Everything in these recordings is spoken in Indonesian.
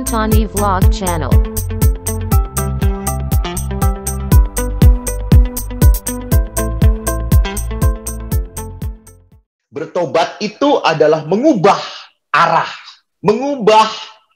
Tani Vlog Channel. Bertobat itu adalah mengubah arah, mengubah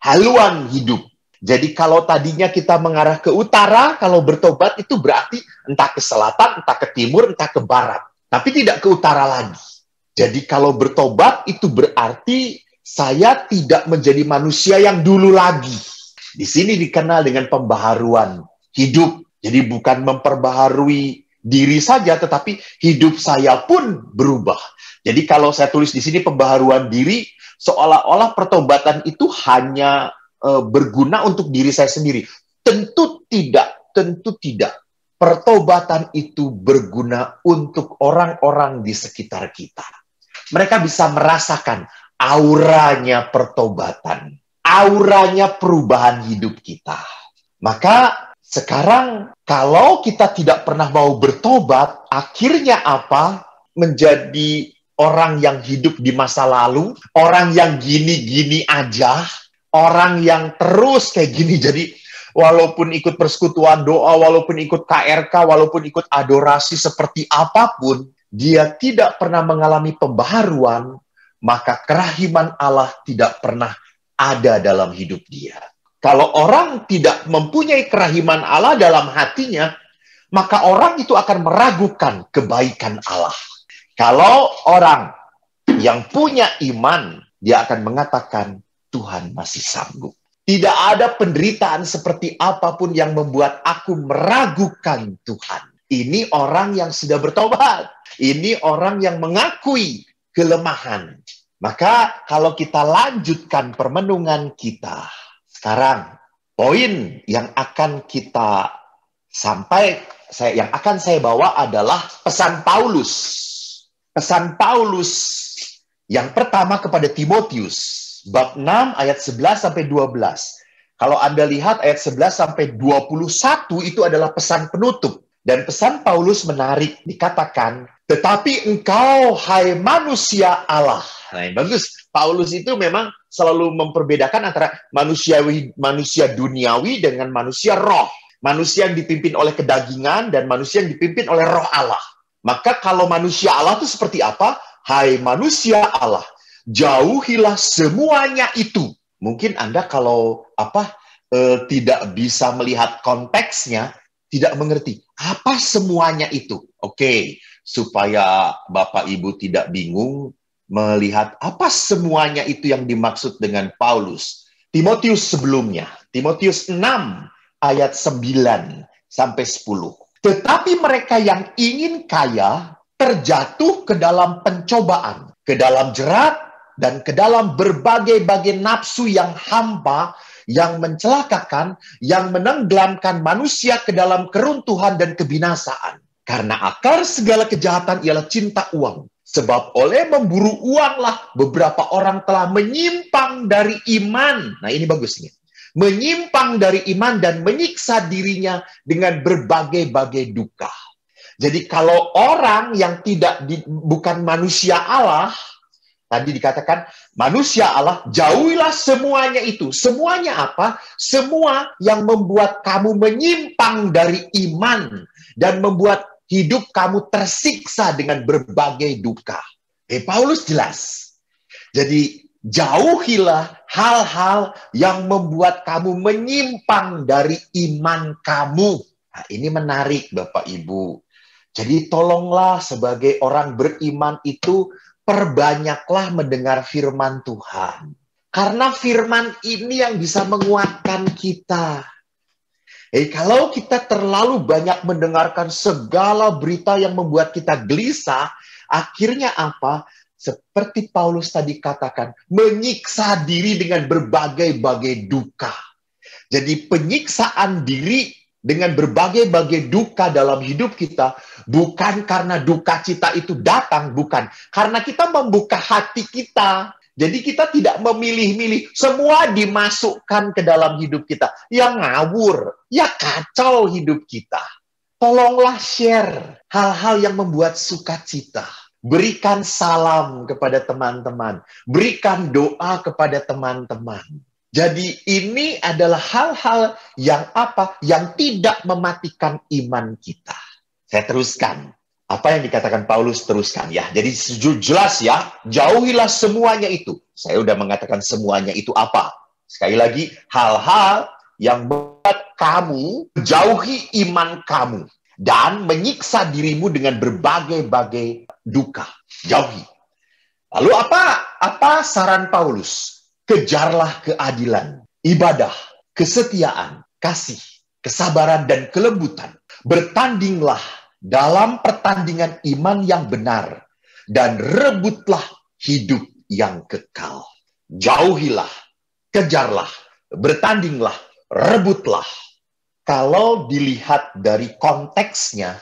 haluan hidup. Jadi kalau tadinya kita mengarah ke utara, kalau bertobat itu berarti entah ke selatan, entah ke timur, entah ke barat. Tapi tidak ke utara lagi. Jadi kalau bertobat itu berarti saya tidak menjadi manusia yang dulu lagi. Di sini dikenal dengan pembaharuan hidup. Jadi bukan memperbaharui diri saja, tetapi hidup saya pun berubah. Jadi kalau saya tulis di sini pembaharuan diri, seolah-olah pertobatan itu hanya berguna untuk diri saya sendiri. Tentu tidak, tentu tidak. Pertobatan itu berguna untuk orang-orang di sekitar kita. Mereka bisa merasakan auranya pertobatan, auranya perubahan hidup kita. Maka sekarang kalau kita tidak pernah mau bertobat, akhirnya apa? Menjadi orang yang hidup di masa lalu, orang yang gini-gini aja, orang yang terus kayak gini. Jadi walaupun ikut persekutuan doa, walaupun ikut KRK, walaupun ikut adorasi seperti apapun, dia tidak pernah mengalami pembaharuan, maka kerahiman Allah tidak pernah ada dalam hidup dia. Kalau orang tidak mempunyai kerahiman Allah dalam hatinya, maka orang itu akan meragukan kebaikan Allah. Kalau orang yang punya iman, dia akan mengatakan, Tuhan masih sanggup. Tidak ada penderitaan seperti apapun yang membuat aku meragukan Tuhan. Ini orang yang sudah bertobat. Ini orang yang mengakui kelemahan. Maka kalau kita lanjutkan permenungan kita, sekarang poin yang akan kita yang akan saya bawa adalah pesan Paulus. Pesan Paulus yang pertama kepada Timotius. Bab 6 ayat 11 sampai 12. Kalau Anda lihat ayat 11 sampai 21 itu adalah pesan penutup. Dan pesan Paulus menarik, dikatakan, tetapi engkau hai manusia Allah. Nah, yang bagus. Paulus itu memang selalu memperbedakan antara manusia duniawi dengan manusia roh. Manusia yang dipimpin oleh kedagingan dan manusia yang dipimpin oleh roh Allah. Maka kalau manusia Allah itu seperti apa? Hai manusia Allah, jauhilah semuanya itu. Mungkin Anda kalau tidak bisa melihat konteksnya, tidak mengerti apa semuanya itu. Oke, supaya Bapak Ibu tidak bingung melihat apa semuanya itu yang dimaksud dengan Paulus. Timotius sebelumnya, Timotius 6 ayat 9 sampai 10. Tetapi mereka yang ingin kaya terjatuh ke dalam pencobaan, ke dalam jerat, dan ke dalam berbagai-bagai nafsu yang hampa, yang mencelakakan, yang menenggelamkan manusia ke dalam keruntuhan dan kebinasaan. Karena akar segala kejahatan ialah cinta uang. Sebab oleh memburu uanglah beberapa orang telah menyimpang dari iman. Nah ini bagusnya. Menyimpang dari iman dan menyiksa dirinya dengan berbagai-bagai duka. Jadi kalau orang yang bukan manusia Allah, tadi dikatakan manusia Allah, jauhilah semuanya itu. Semuanya apa? Semua yang membuat kamu menyimpang dari iman dan membuat hidup kamu tersiksa dengan berbagai duka. Paulus jelas. Jadi jauhilah hal-hal yang membuat kamu menyimpang dari iman kamu. Nah, ini menarik Bapak Ibu. Jadi tolonglah sebagai orang beriman itu perbanyaklah mendengar firman Tuhan. Karena firman ini yang bisa menguatkan kita. Kalau kita terlalu banyak mendengarkan segala berita yang membuat kita gelisah, akhirnya apa? Seperti Paulus tadi katakan, menyiksa diri dengan berbagai-bagai duka. Jadi penyiksaan diri dengan berbagai-bagai duka dalam hidup kita, bukan karena duka cita itu datang, bukan. Karena kita membuka hati kita. Jadi kita tidak memilih-milih, semua dimasukkan ke dalam hidup kita. Ya ngawur, ya kacau hidup kita. Tolonglah share hal-hal yang membuat sukacita. Berikan salam kepada teman-teman. Berikan doa kepada teman-teman. Jadi ini adalah hal-hal yang apa? Yang tidak mematikan iman kita. Saya teruskan. Apa yang dikatakan Paulus, teruskan ya. Jadi jelas ya, jauhilah semuanya itu. Saya udah mengatakan semuanya itu apa. Sekali lagi, hal-hal yang membuat kamu jauhi iman kamu dan menyiksa dirimu dengan berbagai-bagai duka. Jauhi. Lalu apa saran Paulus? Kejarlah keadilan, ibadah, kesetiaan, kasih, kesabaran, dan kelembutan. Bertandinglah dalam pertandingan iman yang benar, dan rebutlah hidup yang kekal. Jauhilah, kejarlah, bertandinglah, rebutlah. Kalau dilihat dari konteksnya,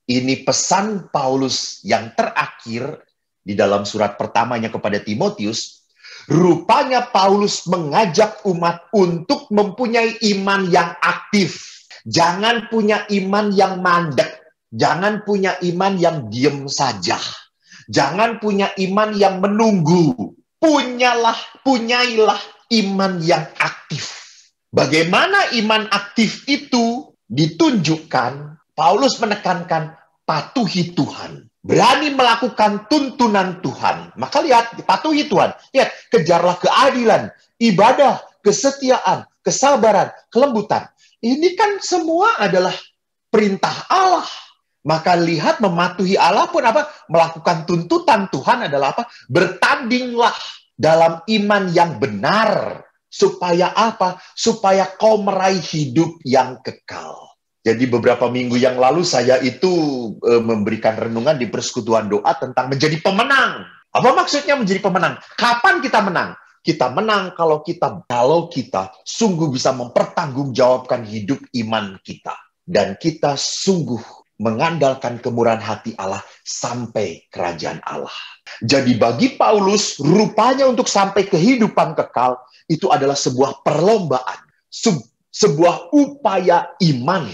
ini pesan Paulus yang terakhir di dalam surat pertamanya kepada Timotius. Rupanya Paulus mengajak umat untuk mempunyai iman yang aktif. Jangan punya iman yang mandek. Jangan punya iman yang diem saja. Jangan punya iman yang menunggu. Punyailah iman yang aktif. Bagaimana iman aktif itu ditunjukkan? Paulus menekankan patuhi Tuhan. Berani melakukan tuntunan Tuhan. Maka lihat, patuhi Tuhan. Lihat, kejarlah keadilan, ibadah, kesetiaan, kesabaran, kelembutan. Ini kan semua adalah perintah Allah. Maka lihat, mematuhi Allah pun apa? Melakukan tuntutan Tuhan adalah apa? Bertandinglah dalam iman yang benar. Supaya apa? Supaya kau meraih hidup yang kekal. Jadi beberapa minggu yang lalu saya itu memberikan renungan di persekutuan doa tentang menjadi pemenang. Apa maksudnya menjadi pemenang? Kapan kita menang? Kita menang kalau kita sungguh bisa mempertanggungjawabkan hidup iman kita. Dan kita sungguh mengandalkan kemurahan hati Allah sampai kerajaan Allah. Jadi bagi Paulus, rupanya untuk sampai kehidupan kekal, itu adalah sebuah perlombaan. Sebuah upaya iman.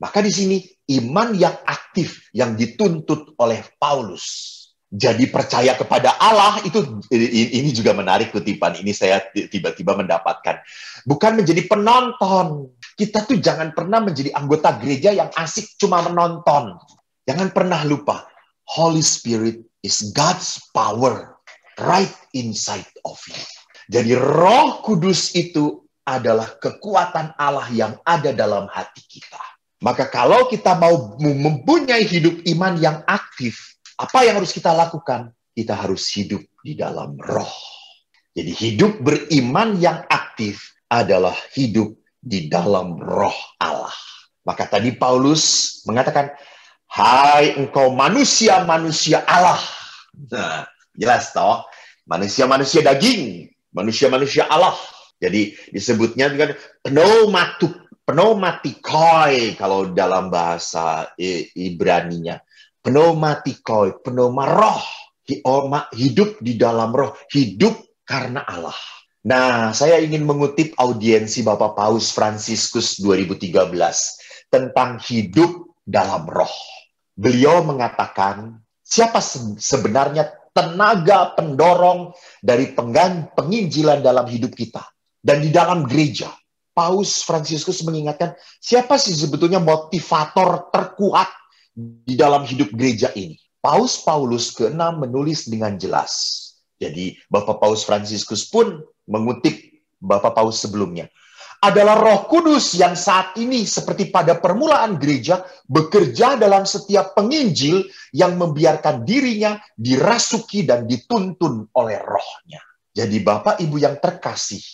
Maka di sini iman yang aktif yang dituntut oleh Paulus. Jadi percaya kepada Allah itu, ini juga menarik kutipan ini saya tiba-tiba mendapatkan. Bukan menjadi penonton. Kita tuh jangan pernah menjadi anggota gereja yang asik cuma menonton. Jangan pernah lupa, Holy Spirit is God's power right inside of you. Jadi Roh Kudus itu adalah kekuatan Allah yang ada dalam hati kita. Maka kalau kita mau mempunyai hidup iman yang aktif, apa yang harus kita lakukan? Kita harus hidup di dalam roh. Jadi hidup beriman yang aktif adalah hidup di dalam roh Allah. Maka tadi Paulus mengatakan, hai engkau manusia-manusia Allah. Nah, jelas toh, manusia-manusia daging, manusia-manusia Allah. Jadi disebutnya dengan pneumatikoi kalau dalam bahasa Ibraninya. Pneumatikoi, pneuma roh. Hidup di dalam roh. Hidup karena Allah. Nah, saya ingin mengutip audiensi Bapak Paus Fransiskus 2013 tentang hidup dalam roh. Beliau mengatakan, siapa sebenarnya tenaga pendorong dari penginjilan dalam hidup kita dan di dalam gereja? Paus Fransiskus mengingatkan, siapa sih sebetulnya motivator terkuat di dalam hidup gereja ini? Paus Paulus ke-6 menulis dengan jelas. Jadi Bapak Paus Fransiskus pun mengutip Bapak Paus sebelumnya. Adalah Roh Kudus yang saat ini seperti pada permulaan gereja bekerja dalam setiap penginjil yang membiarkan dirinya dirasuki dan dituntun oleh rohnya. Jadi Bapak Ibu yang terkasih,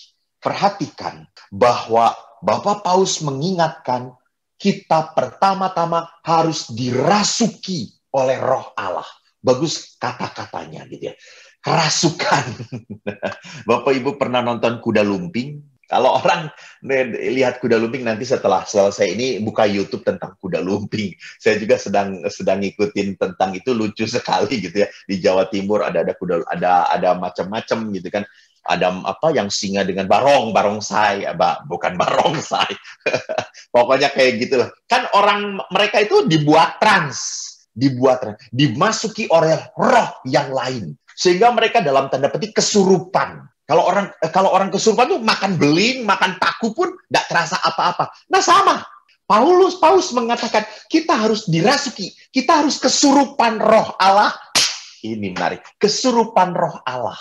perhatikan bahwa Bapak Paus mengingatkan kita pertama-tama harus dirasuki oleh roh Allah. Bagus kata-katanya gitu ya. Kerasukan. Bapak Ibu pernah nonton kuda lumping? Kalau orang lihat kuda lumping nanti setelah selesai ini buka YouTube tentang kuda lumping. Saya juga sedang ngikutin tentang itu, lucu sekali gitu ya. Di Jawa Timur ada kuda, ada macam-macam gitu kan. Ada apa yang singa dengan barongsai, bukan barongsai. Pokoknya kayak gitu lah. Kan orang mereka itu dimasuki oleh roh yang lain. Sehingga mereka dalam tanda petik kesurupan. Kalau orang kesurupan tuh makan beling, makan paku pun nggak terasa apa-apa. Nah sama, Paulus mengatakan kita harus dirasuki, kita harus kesurupan Roh Allah. Ini menarik, kesurupan Roh Allah.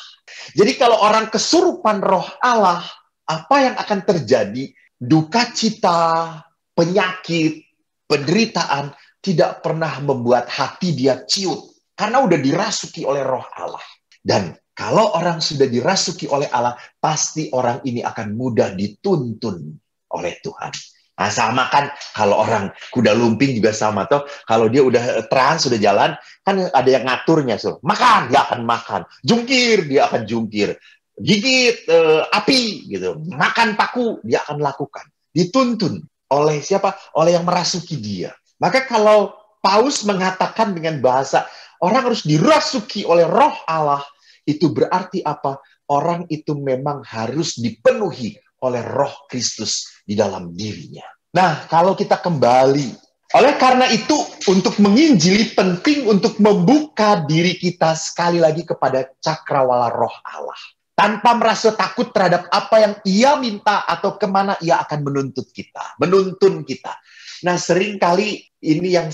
Jadi kalau orang kesurupan Roh Allah, apa yang akan terjadi? Duka cita, penyakit, penderitaan tidak pernah membuat hati dia ciut karena udah dirasuki oleh Roh Allah. Dan kalau orang sudah dirasuki oleh Allah, pasti orang ini akan mudah dituntun oleh Tuhan. Nah, sama kan kalau orang kuda lumping juga sama toh. Kalau dia udah trans, sudah jalan, kan ada yang ngaturnya. So. Makan, dia akan makan. Jungkir, dia akan jungkir. Gigit api, gitu. Makan paku, dia akan lakukan. Dituntun oleh siapa? Oleh yang merasuki dia. Maka kalau Paulus mengatakan dengan bahasa, orang harus dirasuki oleh Roh Allah, itu berarti apa? Orang itu memang harus dipenuhi oleh Roh Kristus di dalam dirinya. Nah, kalau kita kembali, oleh karena itu untuk menginjili penting untuk membuka diri kita sekali lagi kepada cakrawala Roh Allah. Tanpa merasa takut terhadap apa yang Ia minta atau kemana Ia akan menuntun kita. Nah, seringkali ini yang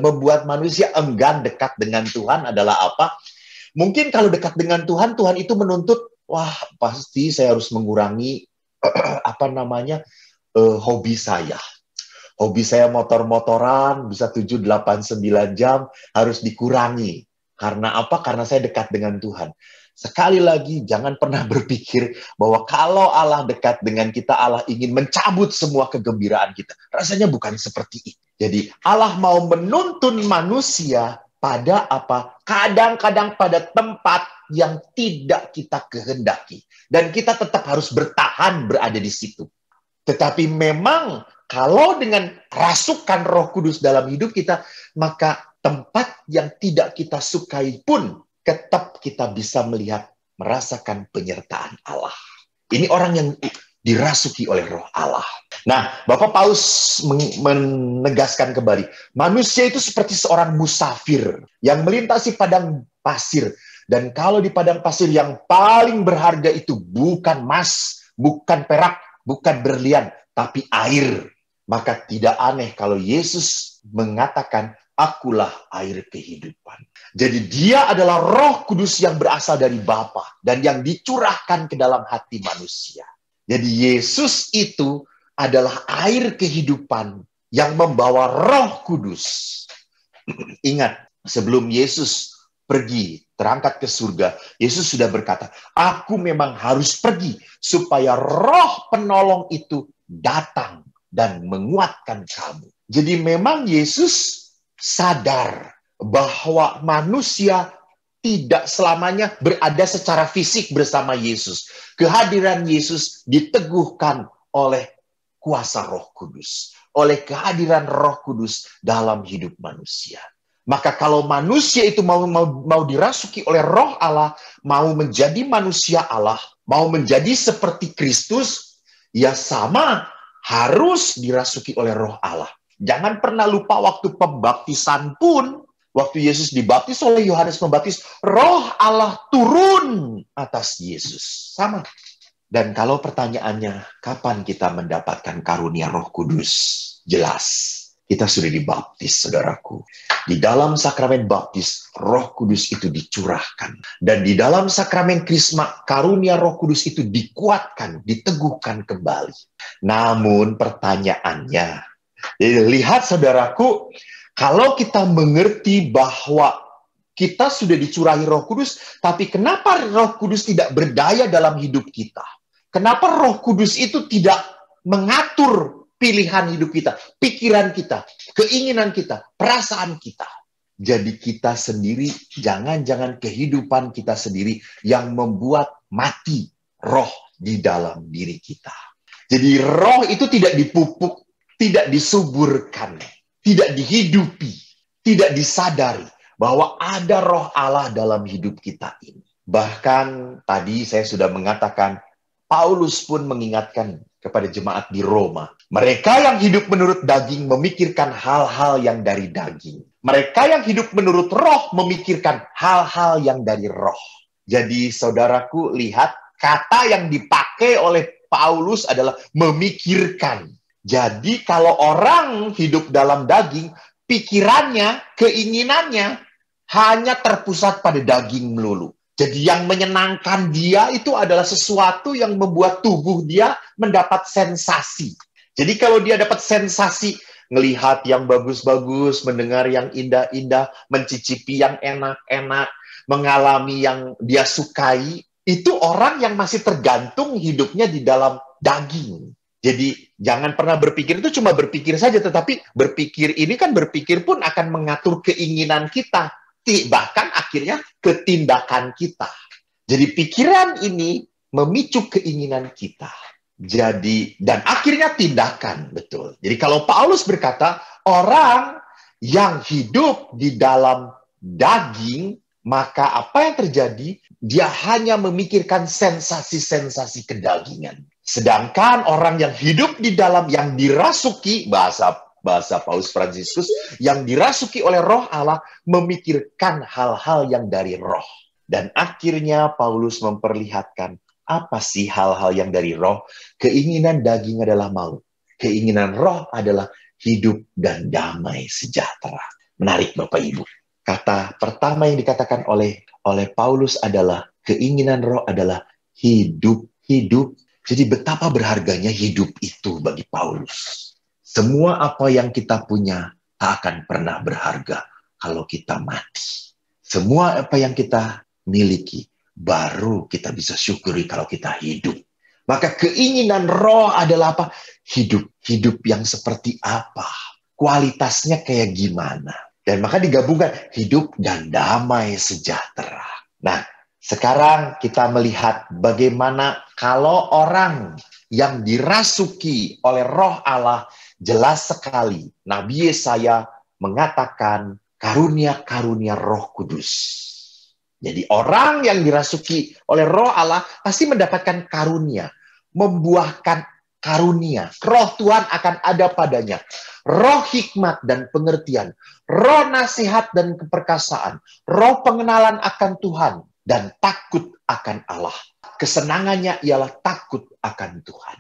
membuat manusia enggan dekat dengan Tuhan adalah apa? Mungkin kalau dekat dengan Tuhan, Tuhan itu menuntut, wah pasti saya harus mengurangi hobi saya. Hobi saya motor-motoran, bisa 7, 8, 9 jam, harus dikurangi. Karena apa? Karena saya dekat dengan Tuhan. Sekali lagi, jangan pernah berpikir bahwa kalau Allah dekat dengan kita, Allah ingin mencabut semua kegembiraan kita. Rasanya bukan seperti itu. Jadi Allah mau menuntun manusia pada apa? Kadang-kadang pada tempat yang tidak kita kehendaki. Dan kita tetap harus bertahan berada di situ. Tetapi memang kalau dengan rasukan Roh Kudus dalam hidup kita, maka tempat yang tidak kita sukai pun tetap kita bisa melihat, merasakan penyertaan Allah. Ini orang yang dirasuki oleh Roh Allah. Nah, Bapak Paulus menegaskan kembali, manusia itu seperti seorang musafir yang melintasi padang pasir. Dan kalau di padang pasir yang paling berharga itu bukan emas, bukan perak, bukan berlian, tapi air. Maka tidak aneh kalau Yesus mengatakan, akulah air kehidupan. Jadi dia adalah Roh Kudus yang berasal dari Bapa dan yang dicurahkan ke dalam hati manusia. Jadi Yesus itu adalah air kehidupan yang membawa Roh Kudus. Ingat, sebelum Yesus pergi, terangkat ke surga, Yesus sudah berkata, aku memang harus pergi supaya Roh penolong itu datang dan menguatkan kamu. Jadi memang Yesus sadar bahwa manusia tidak selamanya berada secara fisik bersama Yesus. Kehadiran Yesus diteguhkan oleh kuasa Roh Kudus, oleh kehadiran Roh Kudus dalam hidup manusia. Maka kalau manusia itu mau dirasuki oleh Roh Allah, mau menjadi manusia Allah, mau menjadi seperti Kristus, ya sama harus dirasuki oleh Roh Allah. Jangan pernah lupa waktu pembaptisan pun, waktu Yesus dibaptis oleh Yohanes Pembaptis, Roh Allah turun atas Yesus. Sama. Dan kalau pertanyaannya, kapan kita mendapatkan karunia Roh Kudus? Jelas. Kita sudah dibaptis, saudaraku. Di dalam sakramen baptis, Roh Kudus itu dicurahkan. Dan di dalam sakramen krisma, karunia Roh Kudus itu dikuatkan, diteguhkan kembali. Namun pertanyaannya, lihat saudaraku, kalau kita mengerti bahwa kita sudah dicurahi Roh Kudus, tapi kenapa Roh Kudus tidak berdaya dalam hidup kita? Kenapa Roh Kudus itu tidak mengatur pilihan hidup kita, pikiran kita, keinginan kita, perasaan kita? Jadi kita sendiri, jangan-jangan kehidupan kita sendiri yang membuat mati roh di dalam diri kita. Jadi roh itu tidak dipupuk, tidak disuburkan, tidak dihidupi, tidak disadari bahwa ada Roh Allah dalam hidup kita ini. Bahkan tadi saya sudah mengatakan, Paulus pun mengingatkan kepada jemaat di Roma. Mereka yang hidup menurut daging memikirkan hal-hal yang dari daging. Mereka yang hidup menurut roh memikirkan hal-hal yang dari roh. Jadi saudaraku, lihat kata yang dipakai oleh Paulus adalah memikirkan. Jadi kalau orang hidup dalam daging, pikirannya, keinginannya hanya terpusat pada daging melulu. Jadi yang menyenangkan dia itu adalah sesuatu yang membuat tubuh dia mendapat sensasi. Jadi kalau dia dapat sensasi, ngelihat yang bagus-bagus, mendengar yang indah-indah, mencicipi yang enak-enak, mengalami yang dia sukai, itu orang yang masih tergantung hidupnya di dalam daging. Jadi jangan pernah berpikir itu cuma berpikir saja, tetapi berpikir ini kan berpikir pun akan mengatur keinginan kita, bahkan akhirnya ketindakan kita. Jadi pikiran ini memicu keinginan kita. Jadi dan akhirnya tindakan, betul. Jadi kalau Paulus berkata orang yang hidup di dalam daging, maka apa yang terjadi? Dia hanya memikirkan sensasi-sensasi kedagingan. Sedangkan orang yang hidup di dalam, yang dirasuki, bahasa Paus Fransiskus, yang dirasuki oleh Roh Allah, memikirkan hal-hal yang dari Roh. Dan akhirnya Paulus memperlihatkan apa sih hal-hal yang dari Roh? Keinginan daging adalah maut. Keinginan Roh adalah hidup dan damai sejahtera. Menarik Bapak Ibu. Kata pertama yang dikatakan oleh Paulus adalah keinginan Roh adalah hidup. Jadi betapa berharganya hidup itu bagi Paulus. Semua apa yang kita punya tak akan pernah berharga kalau kita mati. Semua apa yang kita miliki baru kita bisa syukuri kalau kita hidup. Maka keinginan Roh adalah apa? Hidup yang seperti apa? Kualitasnya kayak gimana? Dan maka digabungkan hidup dan damai sejahtera. Nah, sekarang kita melihat bagaimana kalau orang yang dirasuki oleh Roh Allah, jelas sekali Nabi Yesaya mengatakan karunia-karunia Roh Kudus. Jadi orang yang dirasuki oleh Roh Allah pasti mendapatkan karunia, membuahkan karunia. Roh Tuhan akan ada padanya. Roh hikmat dan pengertian, roh nasihat dan keperkasaan, roh pengenalan akan Tuhan, dan takut akan Allah. Kesenangannya ialah takut akan Tuhan.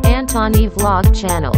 Antoni Vlog Channel.